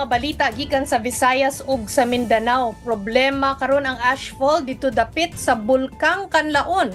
mga balita gikan sa Visayas ug sa Mindanao. Problema karon ang ashfall dito dapit sa Bulkang Kanlaon.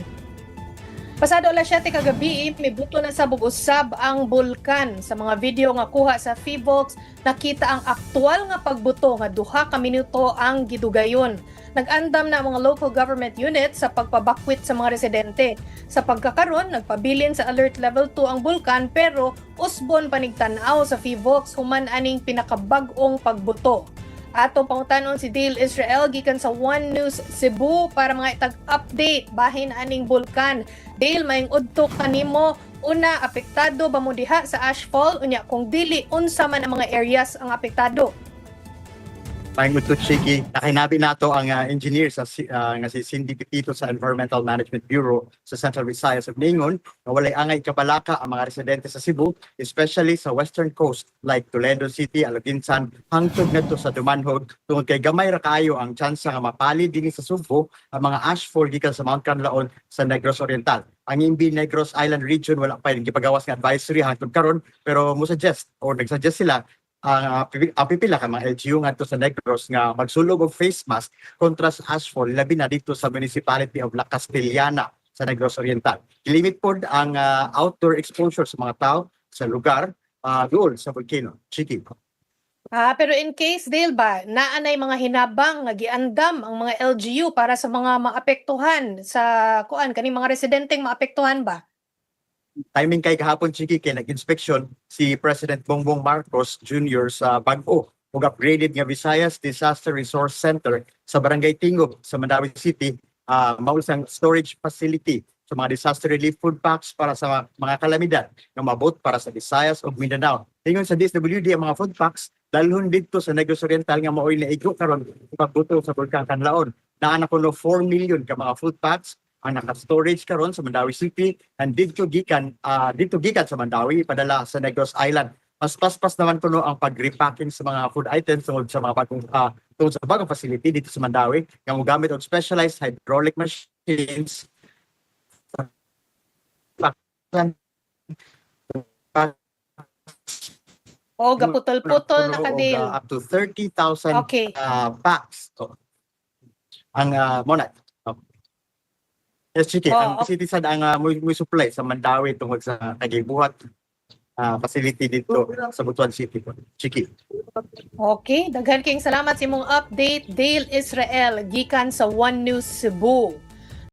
Pasado alas 7 kagabi, may buto na sa bug-usab ang bulkan. Sa mga video nga kuha sa Fivox, nakita ang aktual nga pagbuto nga 2 ka minuto ang gidugayon. Nag-andam na ang mga local government units sa pagpabakwit sa mga residente. Sa pagkakaron, nagpabilin sa alert level 2 ang bulkan pero usbon panigtanaw sa Fivox human aning pinakabag-ong pagbuto. Atong pangutanon si Dale Israel gikan sa One News Cebu para mga itag-update bahin aning bulkan. Dale, maing udto kanimo, una apektado ba mo diha sa ashfall unya kung dili unsa man ang mga areas ang apektado? Maing udto Chiki, nakinabi nato ang engineer sa nga si Cindy Pitito sa Environmental Management Bureau sa Central Visayas ug ningon nga walay angay kabalaka ang mga residente sa Cebu, especially sa western coast like Toledo City, Alaginsan, hangtod ngadto sa Dumanhog tungod kay gamay ra kaayo ang tsansa nga mapali dinhi sa Subo ang mga ashfall gikan sa Mount Canlaon sa Negros Oriental. Ang imbi Negros Island region wala pa gipagawas nga advisory hangtod karon pero mo-suggest or nag-suggest sila ang pipila ka mga LGU ngadto sa Negros nga magsulog og face mask kontra sa ashfall labi na dito sa municipality of La Castellana sa Negros Oriental. Limit pod ang outdoor exposure sa mga tao sa lugar doon sa volcano. Chiki. Pero in case, Dale ba, naanay mga hinabang nga giandam ang mga LGU para sa mga maapektuhan sa kaning mga residenteng maapektuhan ba? Timing kay kahapon Chiki kay nag-inspection si President Bongbong Marcos Jr. sa Bag-o ug upgraded nga Visayas Disaster Resource Center sa Barangay Tingog sa Mandawi City, mao sang storage facility sa mga disaster relief food packs para sa mga kalamidad nga mabot para sa Visayas ug Mindanao. Ingon sa DSWD ang mga food packs dalhon dito sa Negros Oriental nga maoy naigo karon pagbuto sa Bulkang Kanlaon. Naa na kuno 4 million ka mga food packs ang naka-storage karon sa Mandawi City and dito gikan sa Mandawi padala sa Negros Island. Mas paspas naman kuno ang pag-repacking sa mga food items tungod sa mga bagong facility dito sa Mandawi nga mogamit og specialized hydraulic machines Gaputol-putol na kadil. Up to 30,000 Okay. packs. Ang monat. Yes, Chiki. Ang city sad ang muy supply sa Mandawi tungod sa kagibuhat facility dito sa Butuan City. Chiki. Okay, daghan kayong salamat sa imong update, Dale Israel gikan sa One News Cebu.